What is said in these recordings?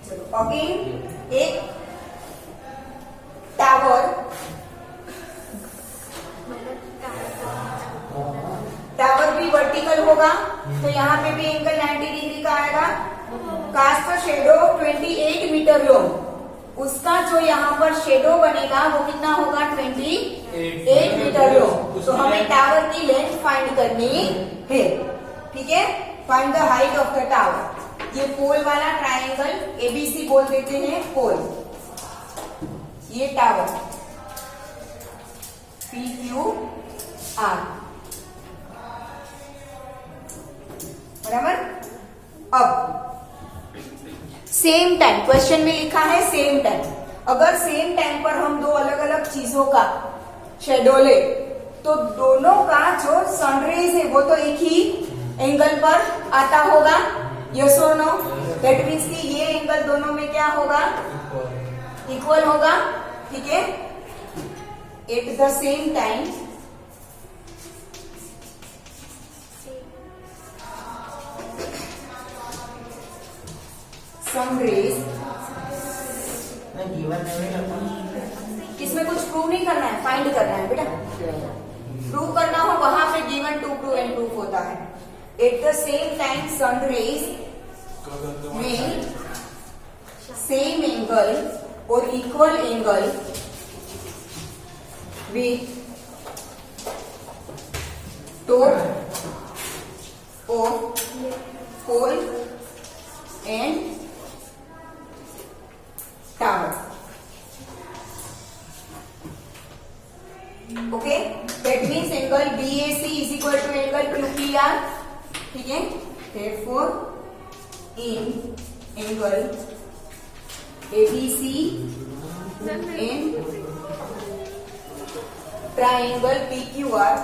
चलो अगेन एक टावर भी वर्टिकल होगा तो यहाँ पे भी एंगल 90 डिग्री का आएगा। कास्ट शेडो 28 मीटर लॉन्ग, उसका जो यहाँ पर शेडो बनेगा वो कितना होगा 28 मीटर लॉन्ग। तो हमें टावर की लेंथ फाइंड करनी है, ठीक है। Find the height of the tower. ये पोल वाला ट्राइंगल एबीसी बोल देते हैं पोल, ये टावर पी क्यू आर, बराबर। अब सेम टाइम, क्वेश्चन में लिखा है सेम टाइम, अगर सेम टाइम पर हम दो अलग अलग चीजों का शेडो ले तो दोनों का जो सनरेज है वो तो एक ही एंगल पर आता होगा, यस और नो। दैट मीन्स कि ये एंगल दोनों में क्या होगा, इक्वल होगा, ठीक है। At the same time some rays, इसमें कुछ प्रूव नहीं करना है, फाइंड करना है बेटा। प्रूव करना हो वहां पे given to prove and proof होता है। At the same time sun rays में सेम एंगल और equal angle with top of pole and tower, okay. That means angle BAC is equal to angle QPR, ठीक है। therefore in angle ABC and triangle PQR,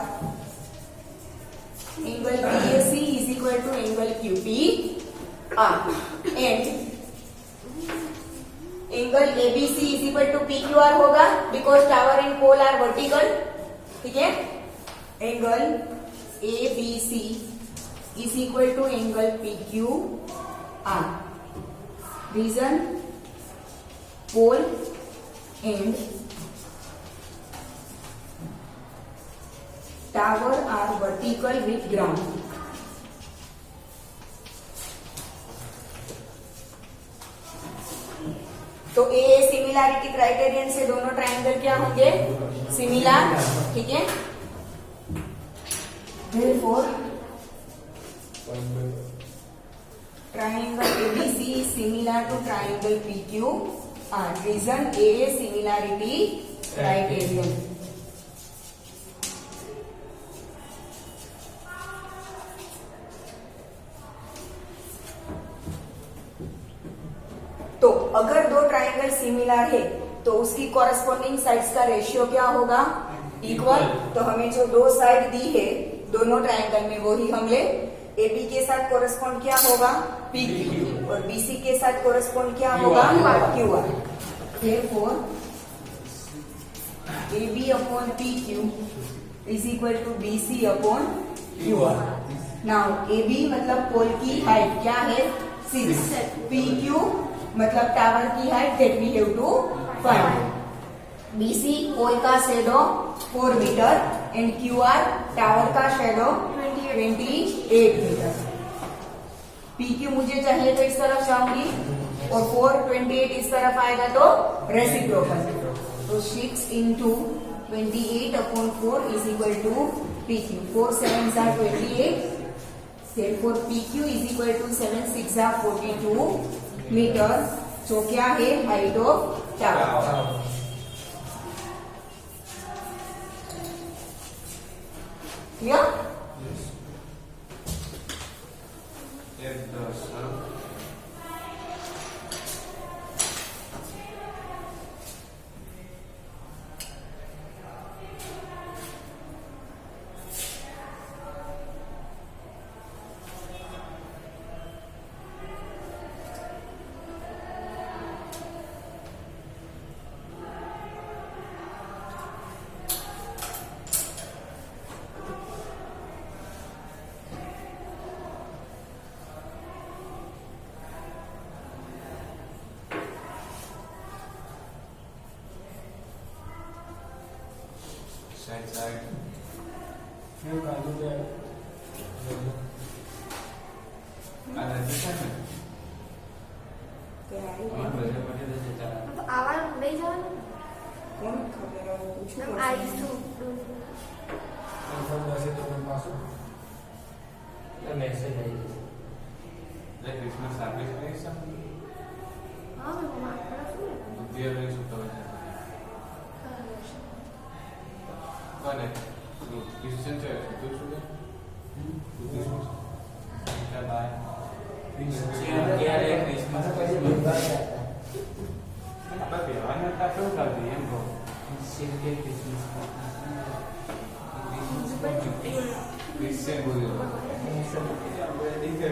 angle BAC is equal to angle QPR and angle ABC is equal to PQR होगा because tower and pole are vertical, ठीक है। Angle ABC is equal to angle PQR, reason pole and tower are vertical with ground. तो A similarity criterion से दोनों triangle क्या होंगे, similar, ठीक है। therefore triangle ABC similar to triangle PQR, reason A similarity criterion. तो अगर दो ट्राइंगल सिमिलर है तो उसकी कॉरेस्पॉन्डिंग साइड्स का रेशियो क्या होगा, इक्वल। तो हमें जो दो साइड दी है दोनों ट्राइंगल में वही हम ले। AB के साथ कॉरेस्पॉन्ड क्या होगा, PQ, और BC के साथ कॉरेस्पॉन्ड क्या होगा, QR। therefore AB upon PQ is equal to BC upon QR। Now AB मतलब पोल की हाइट क्या है 6, PQ मतलब टावर की height that we have to find. BC pole का shadow 4 meter and QR tower का शेडो 28 मीटर। PQ मुझे चाहिए तो इस तरफ जाऊंगी और 428 इस तरफ आएगा तो रेसिप्रोकल। तो 6 into 28 upon 4 is equal to PQ। 4 7 are 28, therefore PQ is equal टू 7 6 are 42 मीटर, जो क्या है हाइट ऑफ टावर। क्लियर? પૂછવું मैम પડશે. आई टू મેસેજ આવી ગયો. એટલે ક્રિસમસ સર્વિસ કરી છે हाँ मैं मार्क करा हूँ બુદ્ધિ અને શુભકામના કોને ક્રિશ્ચિયન છે તું શું છે બુદ્ધિ શું છે બાય ક્યારે ક્રિસમસ પછી બધા હતા. આપણા વ્યવહારને હતા કેવું કરતી એમ કહો સિંગે ક્રિસમસ ક્રિશ્ચિયન બોલ્યો ઠીક છે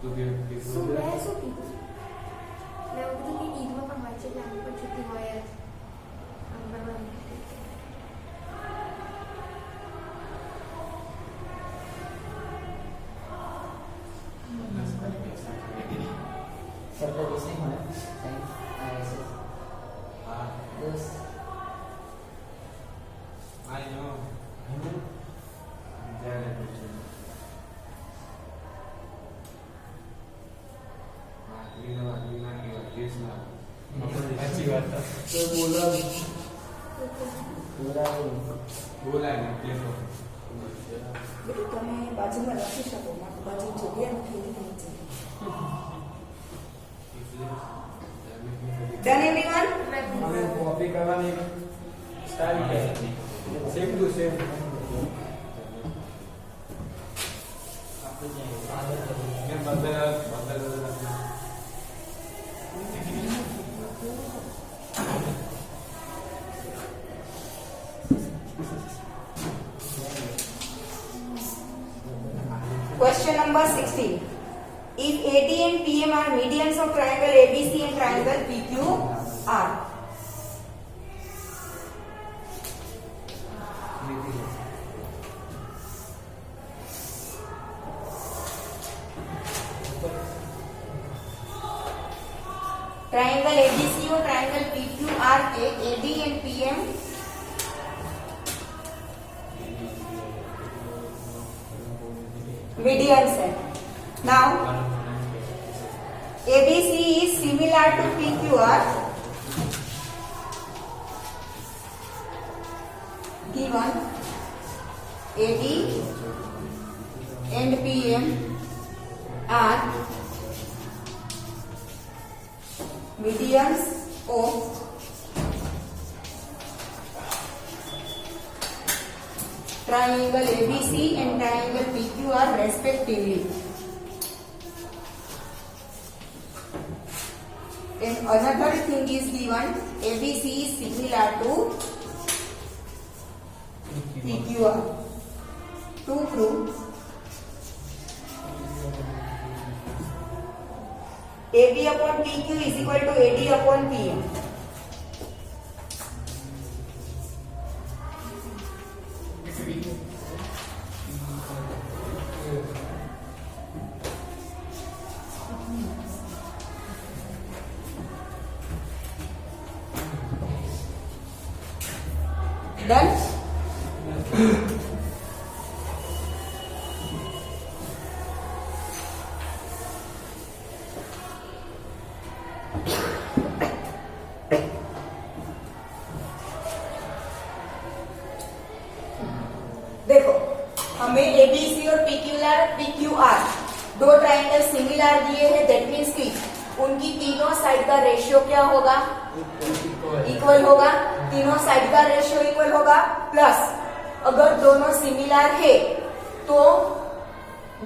તું કે सुबह छुट्टी मैं उधर की ईद में पढ़ाई चल रही पर छुट्टी हुआ है अंदर में I know. જ્યારે પૂછ્યું વાગલીના કેવા કેસના સાચી વાત છે. બોલાય ને કેસો બેટું તમે બાજુમાં રાખી શકો, મારી બાજુ જગ્યા નથી છે. Done everyone? હવે કોપી કરવાની સ્ટાઇલ કે સેમ ટુ સેમ એમ બદલ Question number 16. If AD and PM are medians of triangle ABC and triangle PQR. Triangle ABC और ट्रायंगल पीक्यूआर के एडी एंड पीएम मीडियंस है. Now ABC is similar to PQR given AD and PM are medians of triangle ABC and triangle PQR respectively. And another thing is given ABC is similar to PQR. To prove AB upon PQ is equal to AD upon PM. Done? देखो हमें ABC और PQR दो triangle similar दिए हैं. That means कि उनकी तीनों side का रेशियो क्या होगा? इक्वल होगा. तीनों साइड का रेशियो इक्वल होगा. प्लस अगर दोनों सिमिलर है तो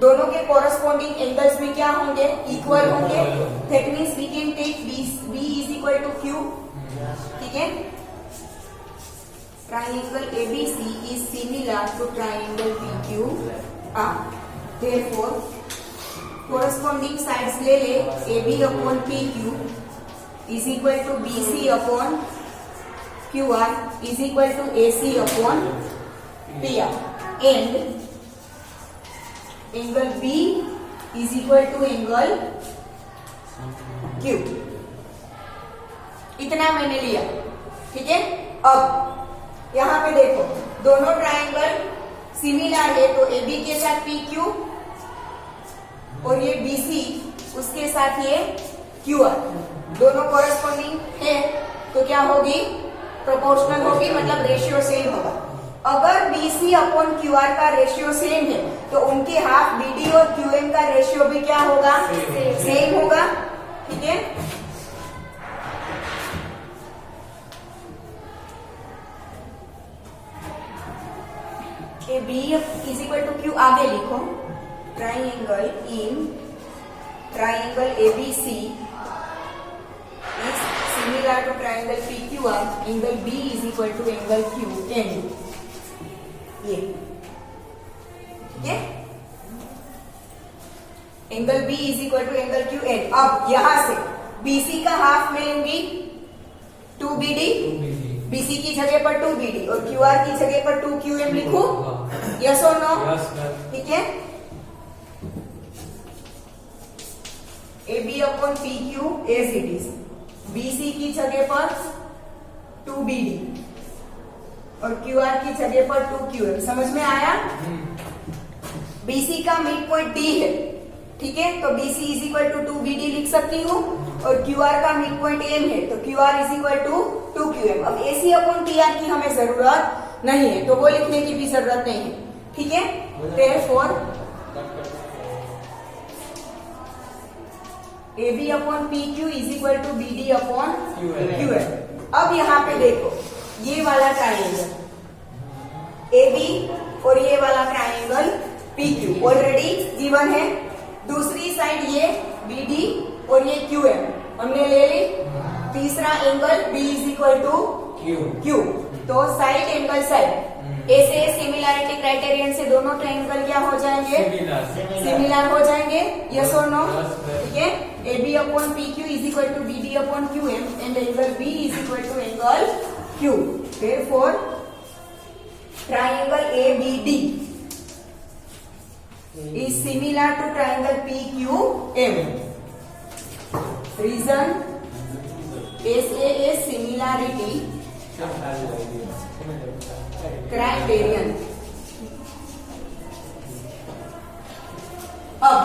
दोनों के कोरस्पॉन्डिंग एंगल्स भी क्या होंगे? इक्वल होंगे. That means we can take B is equal to Q. ठीक है. Triangle ABC is similar to triangle PQR. Therefore, corresponding sides ले ले AB upon PQ is equal to BC upon QR is equal to AC upon PR. And angle B is equal to angle Q. इतना मैंने लिया. ठीक है. अब यहाँ पे देखो दोनों ट्राइंगल सिमिलर है, तो AB के साथ PQ और ये BC उसके साथ ये QR दोनों कॉरेस्पॉन्डिंग है, तो क्या होगी? प्रोपोर्शनल होगी, मतलब रेशियो सेम होगा। अगर BC अपॉन QR का रेशियो सेम है तो उनके हाफ BD और QM का रेशियो भी क्या होगा? सेम होगा। ठीक है, B is equal to Q आगे लिखो। Triangle in triangle ABC is similar to triangle PQR. Angle B is equal to angle QN. ये angle B is equal to angle QN। अब यहां से BC का हाफ में लूंगी 2BD, BC की जगह पर 2BD और QR की जगह पर 2QM लिखूं? यस और नो? ठीक है, AB upon PQ as it is, BC की जगह पर 2BD और QR की जगह पर 2QM। समझ में आया? BC का मिड पॉइंट D है, ठीक है, तो BC is equal to 2BD लिख सकती हूँ और QR का मिड पॉइंट M है, तो QR is equal to 2QM। अब AC अपॉन TR की हमें जरूरत नहीं है, तो वो लिखने की भी जरूरत नहीं है। ठीक है, therefore AB upon PQ is equal to BD upon QM। अब यहाँ पे देखो ये वाला ट्राइंगल AB और ये वाला ट्राइंगल PQ ऑलरेडी गिवन है। दूसरी साइड ये BD और ये QM हमने ले ली। तीसरा angle B is equal to Q, तो साइड एंगल साइड ऐसे सिमिलैरिटी क्राइटेरियन से दोनों ट्राइंगल क्या हो जाएंगे? सिमिलर हो जाएंगे। यस और नो? ठीक है, AB upon PQ is equal to BD upon QM and angle B is equal to angle Q। Therefore triangle ABD is similar to triangle PQM. Reason SA is similarity criterion. अब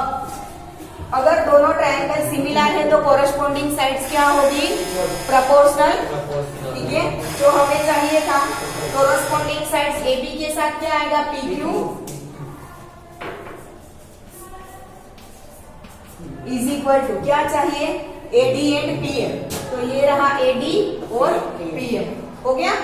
अगर दोनों triangle similar है तो corresponding sides क्या होगी? Proportional. ठीक है, जो हमें चाहिए था कोरस्पॉन्डिंग साइड्स AB के साथ क्या आएगा? PQ इज इक्वल टू क्या चाहिए? AD एंड PM, तो ये रहा AD और PM। हो गया?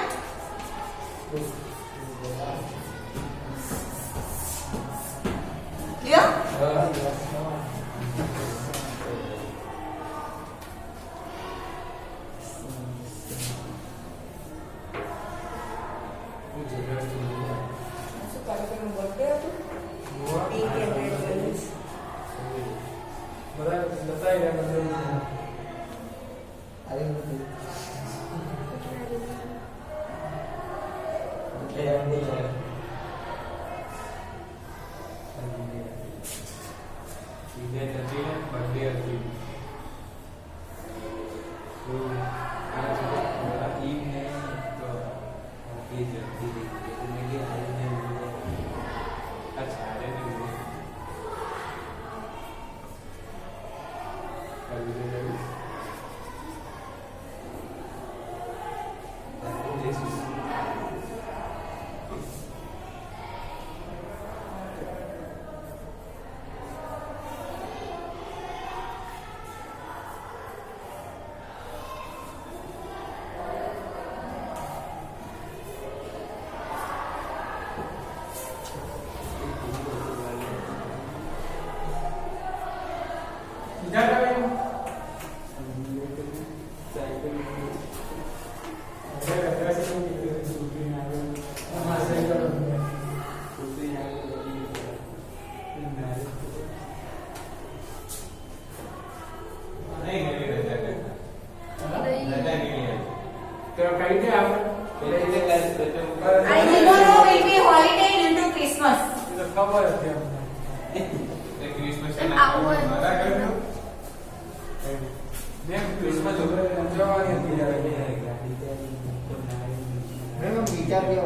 हम विचार किया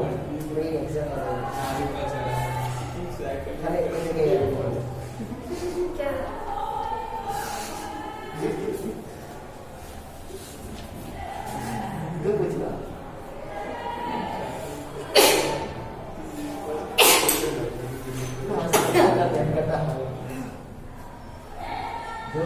बड़ी एक्शन अरे कैसे गए क्या जो कुछ ना करता है जो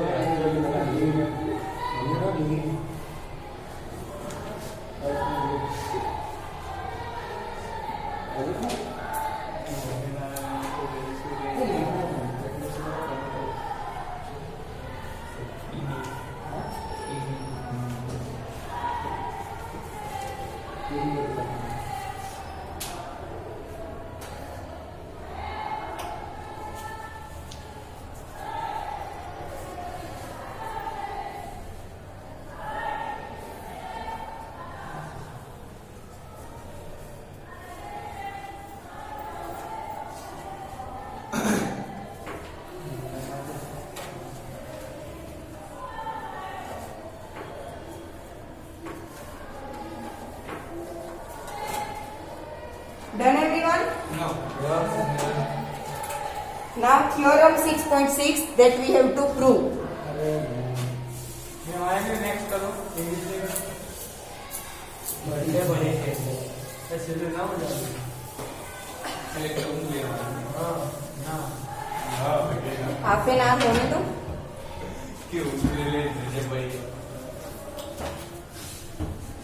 Done everyone? No. Now theorem 6.6 that we have to prove. मैं आएंगे नेक्स्ट करो इंग्लिश में बड़े बड़े कैसे ऐसे तो ना हो जाए Select only. हाँ ना हाफ एन आवर होने दो. क्यों उसमें ले लीजिए भाई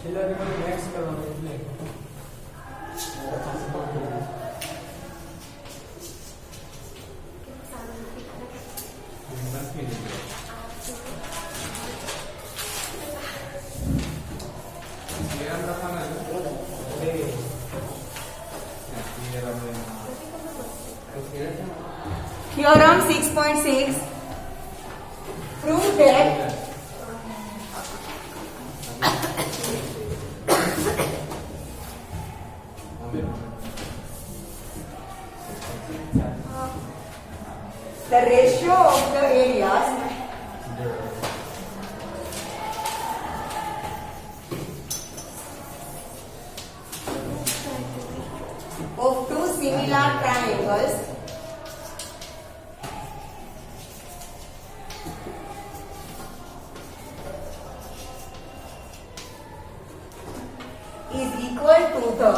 चिल्लर में नेक्स्ट करो इसलिए बस में लीजिए ये हम रखा ना ये रहा Theorem 6.6 prove that the ratio of the areas of two similar triangles is equal to the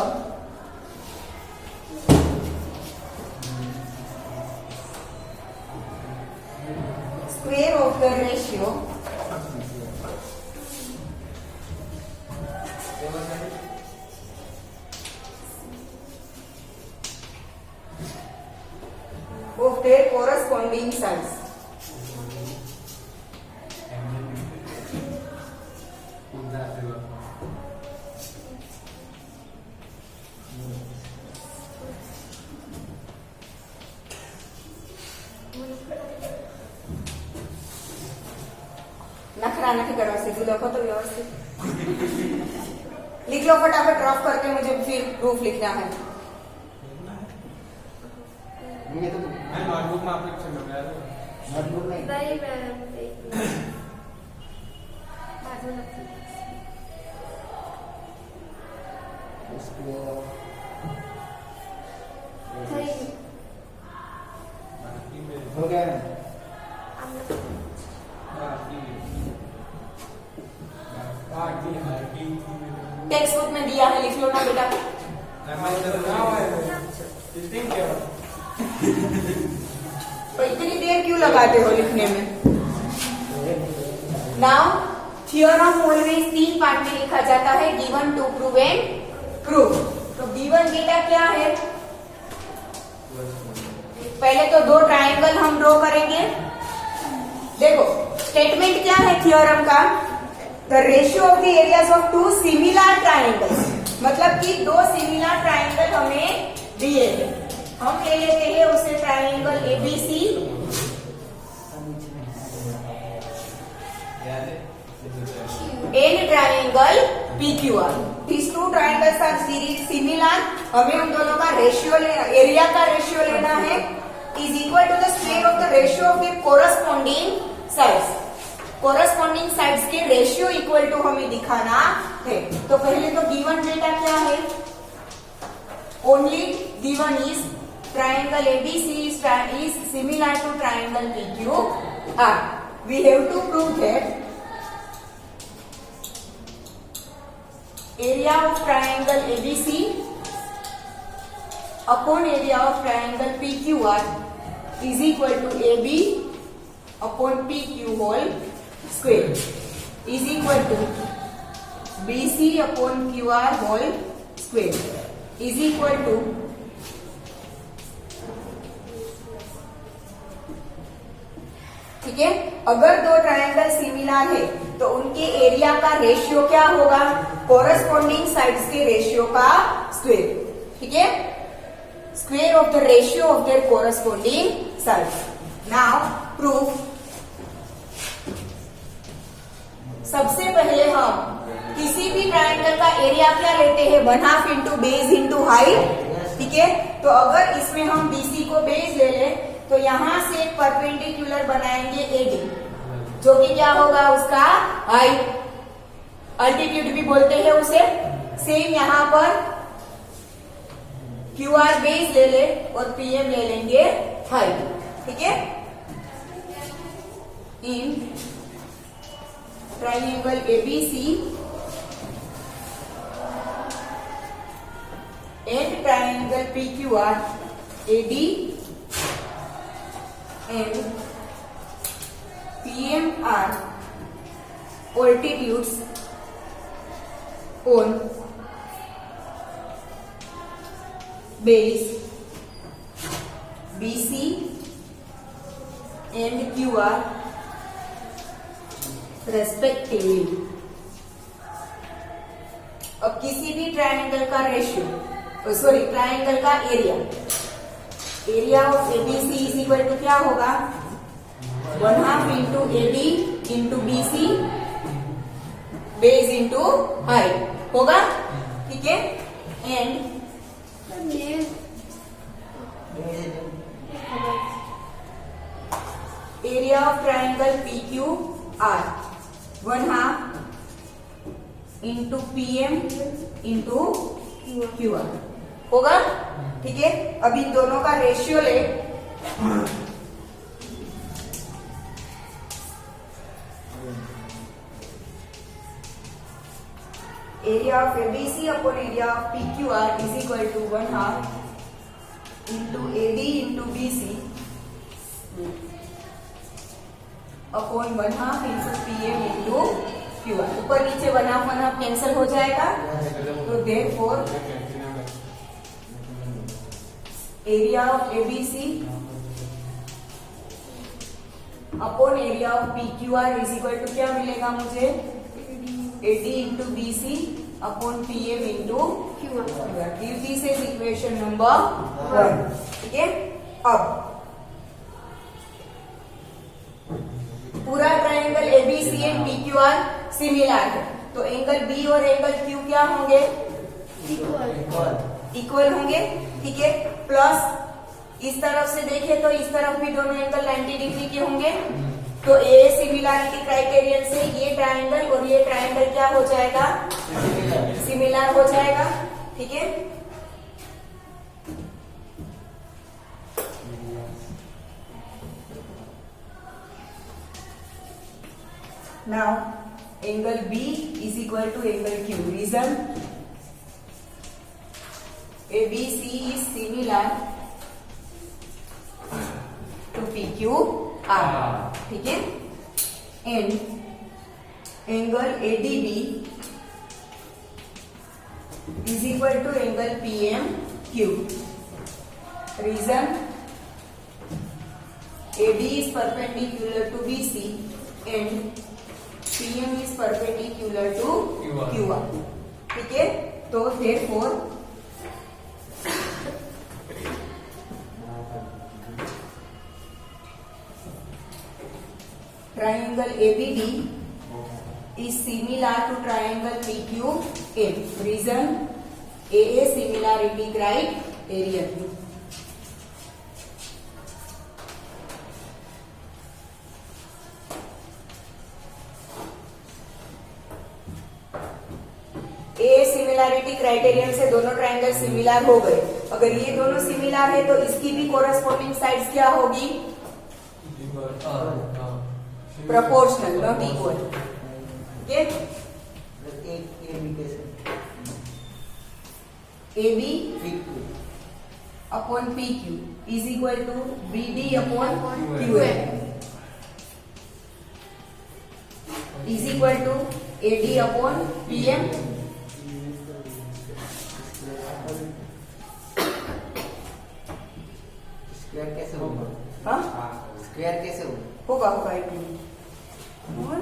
square of the ratio of their corresponding sides. नखरा नहीं करो, सीधू लिखो तो व्यवस्थित लिख लो फटाफट, ड्रॉप करके मुझे फिर प्रूफ लिखना है. ये तो मैं नोटबुक में आपको अच्छा लग रहा है नोटबुक नहीं नहीं मैम एक बाजूला इसको થઈ हो गया ना टेक्स्ट बुक में दिया है, लिख लो ना बेटा. तो इतनी देर क्यों लगाते हो लिखने में? नाउ थ्योरम ऑलवेज 3 पार्ट में लिखा जाता है, given, to prove and proof. तो गिवन बेटा क्या है? पहले तो 2 ट्रायंगल हम ड्रॉ करेंगे. देखो स्टेटमेंट क्या है थ्योरम का? The ratio of the areas of 2 similar triangles. मतलब कि 2 सिमिलर ट्रायंगल हमें दिए हैं, हम ले लेते हैं उसे triangle ABC and triangle PQR. These 2 triangles are similar. हमें उन दोनों का रेशियो लेना, एरिया का रेशियो लेना है, is equal to the square of the ratio of the corresponding sides. Corresponding sides के रेशियो इक्वल टू हमें दिखाना है. तो पहले तो गिवन डेटा क्या है? only given is triangle ABC is similar to triangle PQR. We have to prove that area of triangle ABC upon area of triangle PQR is equal to AB upon PQ whole square is equal to BC upon QR whole square is equal to ठीक है। अगर दो triangle similar है तो उनके area का ratio क्या होगा? कोरस्पॉन्डिंग साइड्स के रेशियो का स्क्वायर, ठीक है, square of the ratio of their corresponding sides. Now proof. सबसे पहले हम किसी भी ट्रायंगल का एरिया क्या लेते हैं? 1/2 इंटू बेस इंटू हाइट, ठीक है। तो अगर इसमें हम BC को बेस ले लें तो यहां से एक परपेंडिकुलर बनाएंगे AD, जो कि क्या होगा? उसका हाइट, अल्टीट्यूड भी बोलते हैं उसे। सेम यहां पर QR बेस ले ले और PM ले लेंगे हाइट, ठीक है। इन triangle ABC and triangle PQR, AD and PM are altitudes on base BC and QR respectively. अब किसी भी ट्रायंगल का रेशियो, सॉरी ट्रायंगल का area of ABC is equal to क्या होगा? 1/2 into AD into BC base into height होगा, ठीक है। And area of triangle PQR 1/2 into PM into QR होगा, ठीक है। अब इन दोनों का रेशियो ले। Area of ABC upon area of PQR is equal to 1/2 into AD into BC upon 1/2 into PM into QR। ऊपर नीचे 1/2 कैंसिल हो जाएगा, तो therefore area of ABC upon area of PQR is equal to क्या मिलेगा मुझे? AD into BC upon PM into QR। This is equation number 1, ठीक है। अब पूरा triangle ABC and PQR similar है, तो एंगल B और एंगल Q क्या होंगे? इक्वल होंगे, ठीक है। प्लस इस तरफ से देखें तो इस तरफ भी दोनों एंगल 90 डिग्री के होंगे, तो ए सिमिलरिटी क्राइटेरियन से ये ट्रायंगल और ये ट्रायंगल क्या हो जाएगा? सिमिलर हो जाएगा, ठीक है। Now angle B is equal to angle Q. Reason ABC is similar to PQR, ठीक है। And angle ADB is equal to angle PMQ. Reason AD is perpendicular to BC and PM is perpendicular to QR, ठीक है। तो therefore triangle ABD is similar to triangle PQM. Reason AA similarity criterion. A similarity similarity criterion से दोनों triangle similar हो गए। अगर ये दोनों सिमिलर है तो इसकी भी कोरस्पॉन्डिंग साइड्स क्या होगी? Proportional, not equal. ओके, एक ए बी कैसे ए बी ठीक upon P Q is equal to B D upon Q M is equal to A D upon P M square कैसे होगा? हाँ स्क्वायर कैसे होगा होगा? होगा एक मिनट। और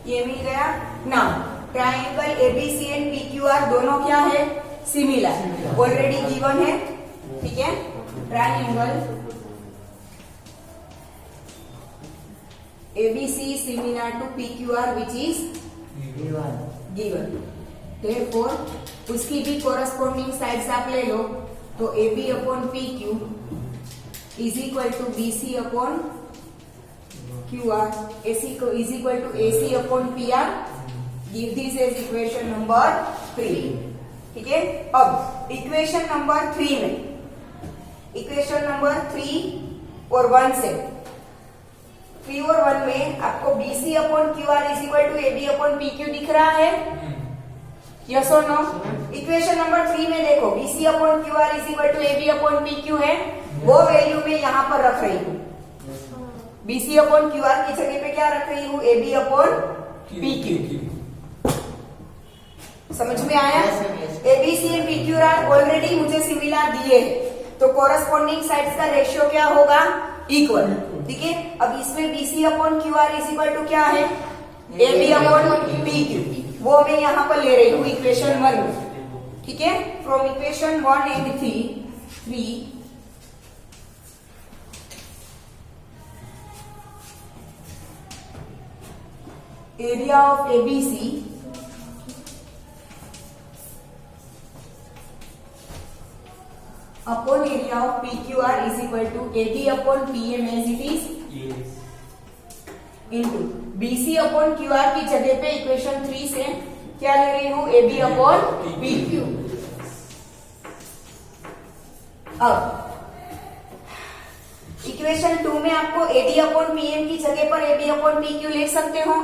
ये मिल गया ना। ट्राइंगल एबीसी एंड पीक्यूआर दोनों क्या है? सिमिलर, ऑलरेडी गिवन है। ठीक है, triangle ABC similar to PQR which is given. Therefore उसकी भी कोरस्पॉन्डिंग साइड्स आप ले लो, तो A B upon P Q is equal to B C upon Q R AC को is equal to A C upon P R. Give this as equation number 3। ठीक है, अब इक्वेशन नंबर 3 में, equation number 3 और 1 से 3 और 1 में आपको B C upon Q R is equal to A B upon P Q दिख रहा है? यस और नो? इक्वेशन नंबर 3 में देखो B C upon Q R is equal to A B upon P Q है, वो वैल्यू में यहाँ पर रख रही हूँ। B C upon Q R की जगह पे क्या रख रही हूँ? A B upon P Q. समझ में आया? A B C and P Q R already मुझे सिमिलर दिए हैं, तो कोरस्पॉन्डिंग साइड्स का रेशियो क्या होगा? इक्वल। ठीक है, अब इसमें B C upon Q R is equal to क्या है? A B upon P Q, वो मैं यहाँ पर ले रही हूँ इक्वेशन 1 में। ठीक है, from equation 1 and 3 area of ABC upon area of PQR is equal to AD upon PM as it is into BC upon QR की जगह पे इक्वेशन 3 से क्या ले रही हूँ? AB upon PQ। अब इक्वेशन 2 में आपको AD upon PM की जगह पर AB upon PQ ले सकते हो?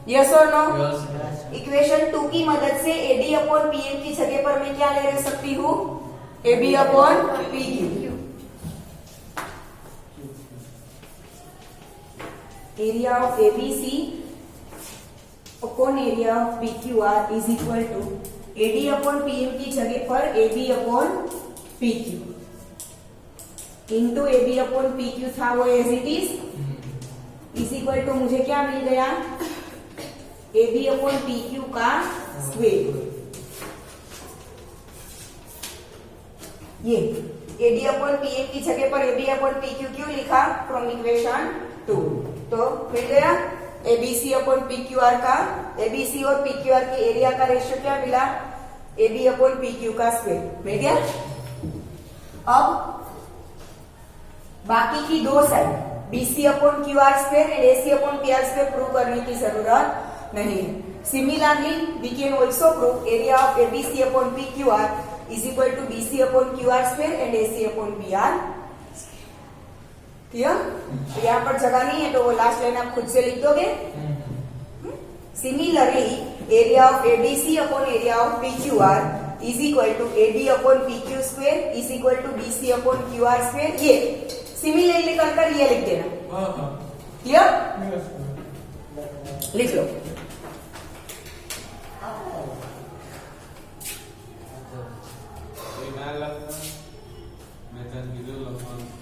यस और नो? इक्वेशन 2 की मदद से AD upon PM की जगह पर मैं क्या ले सकती हूँ? AB upon PQ। Area of ABC upon area of PQR is equal to AD upon PM की जगह पर AB upon PQ into AB upon PQ था वो as it is equal to मुझे क्या मिल गया? AB upon PQ का square. ये AD अपॉन PM की जगह पर AB अपॉन PQ क्यों लिखा? From equation 2। तो मिल गया ABC अपॉन PQR का, ABC और PQR की एरिया का रेशियो क्या मिला? AB अपॉन PQ का स्क्वायर मिल गया। अब बाकी की दो side BC upon QR square and AC upon PR square prove करने की जरूरत नहीं है। Similarly we can also prove area of ABC upon PQR is equal to BC upon QR square and AC upon PR। Clear? तो यहाँ पर जगह नहीं है तो वो लास्ट लाइन आप खुद से लिख दोगे। Similarly area of ABC upon area of PQR is equal to AD upon PQ square is equal to BC upon QR square। ये सिमिलरली कर ये लिख देना। क्लियर? लिख लो। मैं लगता मैं तो वीडियो लगा